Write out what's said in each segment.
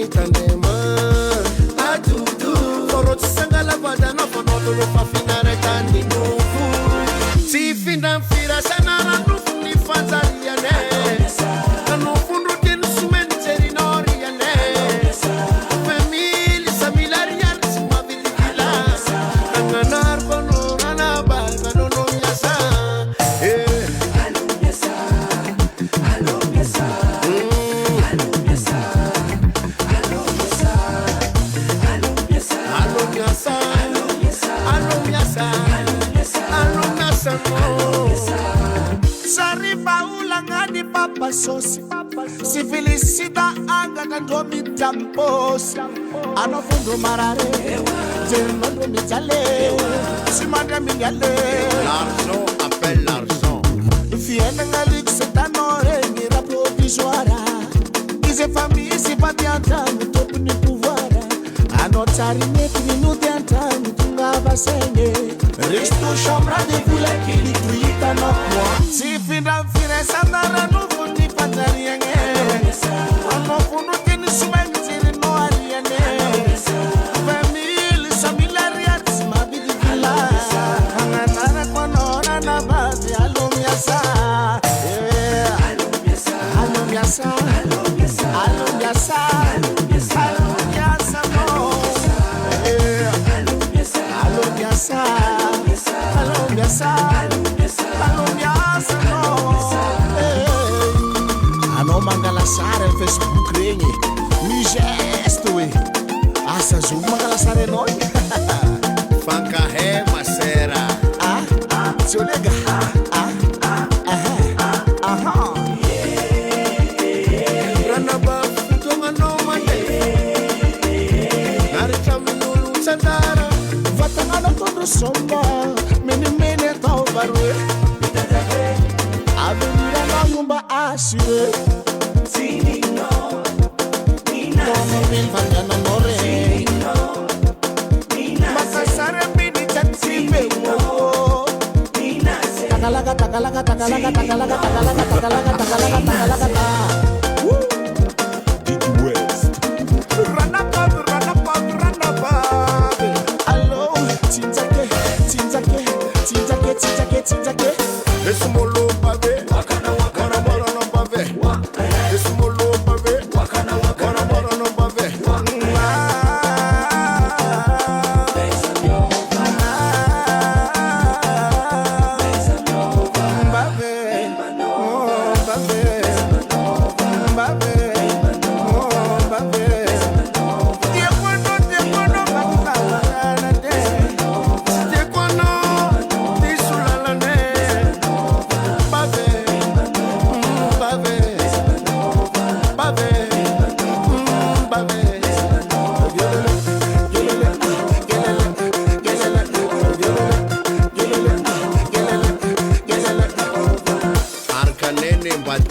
tandema atutu foro tsangala badana fonoto lo fafinare tandi nufu si finda fira sanara nufu ni fanzariane nufu rutin sumenteri noriane famili samilarian simabilila nanar kono nana ba no yasa Sariba ulangani papa sosi si felicita anga kandomi tampos anofundo marare zernondo mitale si manda mingale l'argent appelle l'argent fienda ngalik setano ni rapo visuara ize famille si patianta top ni pouvoir anotari metri no tenta mutunga basenge resto chambra de vula que ni tuita no moi si finda fire sandara no fundi patarienge no fundo que ni sumentiri no ariane famille familiarit ma bidila anana kono na base alomiasa alomiasa alomiasa Ano mangalasara no Facebook regny mi geste we asa zo mangalasara no fankahe masera se olega ranaba tonga no mande narita minulu sandara vatangana todo somba mene tau barwe avenida na yumba asire sinino nina mil vandana nore sinino nina masasare bini chansibe nina takalaga Didi West run up allo tinzake esmolo pave wakana no pave esmolo pave wakana no pave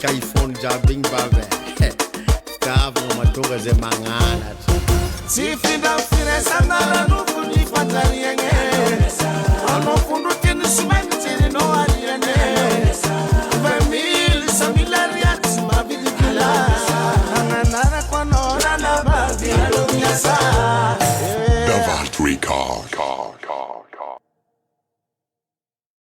Kaifon jabing bave kavu matoga ze mangana si finda fire sandara no fundi fatarienge ano fundo teni sumentiri no ariene famille familiariat ma bidikila anana kono na bazi alomiasa The Valt Record.